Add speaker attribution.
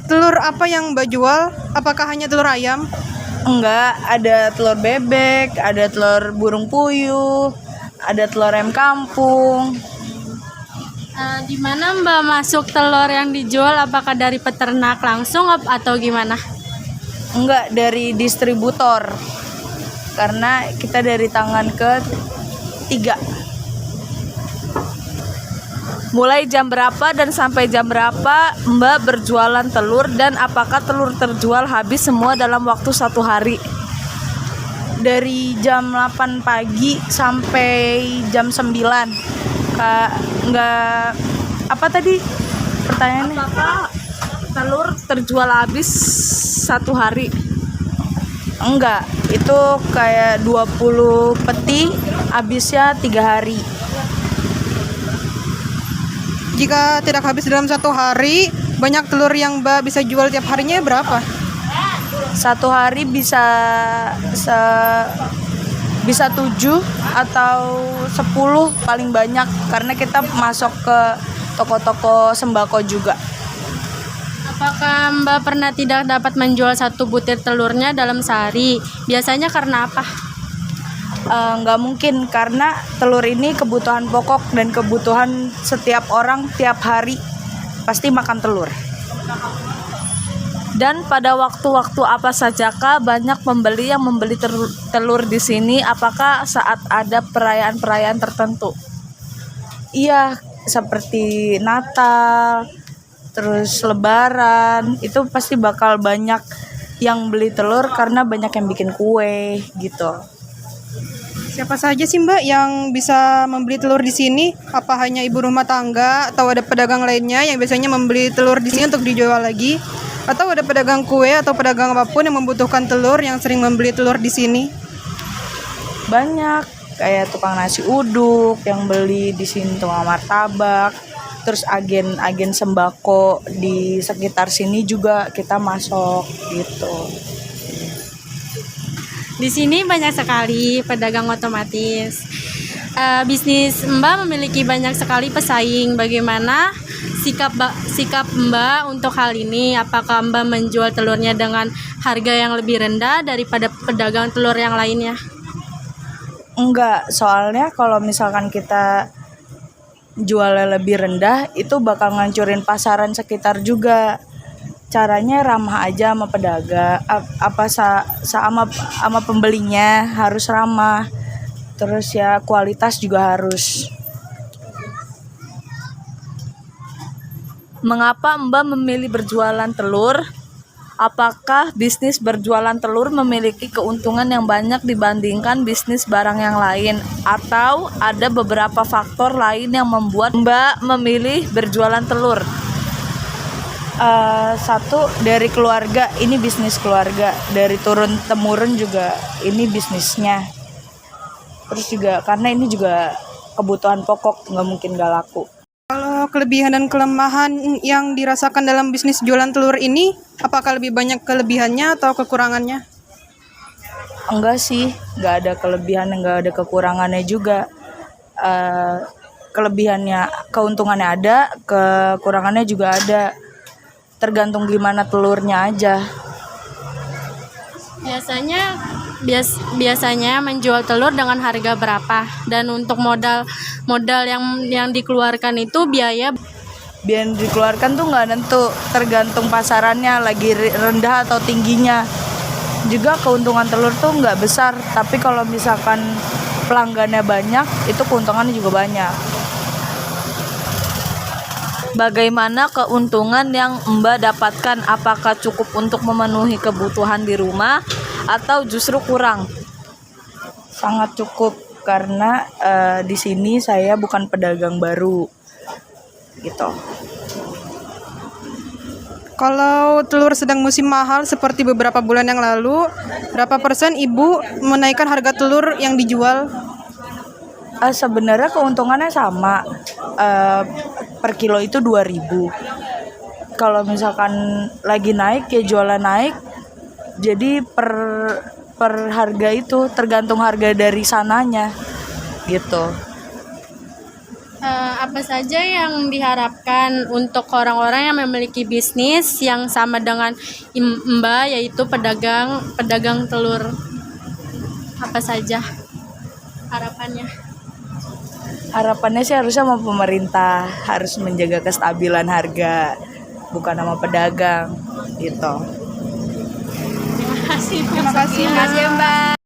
Speaker 1: Telur apa yang Mbak jual? Apakah hanya telur ayam?
Speaker 2: Enggak, ada telur bebek, ada telur burung puyuh, ada telur ayam kampung.
Speaker 3: Di mana Mbak masuk telur yang dijual? Apakah dari peternak langsung atau gimana?
Speaker 2: Enggak, dari distributor. Karena kita dari tangan ketiga. Mulai jam berapa dan sampai jam berapa Mbak berjualan telur, dan apakah telur terjual habis semua dalam waktu 1 hari? Dari jam 8 pagi sampai jam 9. Enggak, apa tadi pertanyaannya? Apakah telur terjual habis 1 hari? Enggak, itu kayak 20 peti habisnya 3 hari.
Speaker 1: Jika tidak habis dalam 1 hari, banyak telur yang Mbak bisa jual tiap harinya berapa?
Speaker 2: 1 hari bisa 7 atau 10 paling banyak, karena kita masuk ke toko-toko sembako juga.
Speaker 3: Apakah Mbak pernah tidak dapat menjual 1 butir telurnya dalam sehari? Biasanya karena apa?
Speaker 2: Nggak mungkin, karena telur ini kebutuhan pokok dan kebutuhan setiap orang tiap hari pasti makan telur. Dan pada waktu-waktu apa sajakah banyak pembeli yang membeli telur di sini? Apakah saat ada perayaan-perayaan tertentu? Iya, seperti Natal, terus Lebaran, itu pasti bakal banyak yang beli telur karena banyak yang bikin kue gitu.
Speaker 1: Siapa saja sih Mbak yang bisa membeli telur di sini? Apa hanya ibu rumah tangga atau ada pedagang lainnya yang biasanya membeli telur di sini untuk dijual lagi? Atau ada pedagang kue atau pedagang apapun yang membutuhkan telur yang sering membeli telur di sini?
Speaker 2: Banyak, kayak tukang nasi uduk yang beli di sini, tukang martabak, terus agen-agen sembako di sekitar sini juga kita masuk gitu.
Speaker 3: Di sini banyak sekali pedagang otomatis. Bisnis Mbak memiliki banyak sekali pesaing. Bagaimana sikap Mbak untuk hal ini? Apakah Mbak menjual telurnya dengan harga yang lebih rendah daripada pedagang telur yang lainnya?
Speaker 2: Enggak, soalnya kalau misalkan kita jualnya lebih rendah, itu bakal ngancurin pasaran sekitar juga. Caranya ramah aja sama pedagang, sama pembelinya harus ramah. Terus ya kualitas juga harus. Mengapa Mbak memilih berjualan telur? Apakah bisnis berjualan telur memiliki keuntungan yang banyak dibandingkan bisnis barang yang lain? Atau ada beberapa faktor lain yang membuat Mbak memilih berjualan telur? Satu, dari keluarga, ini bisnis keluarga. Dari turun-temurun juga ini bisnisnya. Terus juga karena ini juga kebutuhan pokok, nggak mungkin gak laku.
Speaker 1: Kalau kelebihan dan kelemahan yang dirasakan dalam bisnis jualan telur ini, apakah lebih banyak kelebihannya atau kekurangannya?
Speaker 2: Enggak sih, nggak ada kelebihan, nggak ada kekurangannya juga. Kelebihannya, keuntungannya ada, kekurangannya juga ada. Tergantung gimana telurnya aja.
Speaker 3: Biasanya menjual telur dengan harga berapa? Dan untuk modal yang dikeluarkan itu biaya
Speaker 2: Dikeluarkan tuh nggak nentu, tergantung pasarannya lagi rendah atau tingginya. Juga keuntungan telur tuh nggak besar, tapi kalau misalkan pelanggannya banyak, itu keuntungannya juga banyak. Bagaimana keuntungan yang Mbak dapatkan? Apakah cukup untuk memenuhi kebutuhan di rumah atau justru kurang? Sangat cukup, karena di sini saya bukan pedagang baru gitu.
Speaker 1: Kalau telur sedang musim mahal seperti beberapa bulan yang lalu, berapa persen Ibu menaikkan harga telur yang dijual?
Speaker 2: Sebenarnya keuntungannya sama, per kilo itu 2.000. Kalau misalkan lagi naik ya jualan naik, jadi per harga itu tergantung harga dari sananya gitu.
Speaker 3: Apa saja yang diharapkan untuk orang-orang yang memiliki bisnis yang sama dengan Mbak, yaitu pedagang telur? Apa saja harapannya?
Speaker 2: Harapannya sih harusnya sama pemerintah harus menjaga kestabilan harga, bukan sama pedagang gitu.
Speaker 3: Terima kasih.
Speaker 1: Terima kasih,
Speaker 3: Mbak.
Speaker 1: Mbak.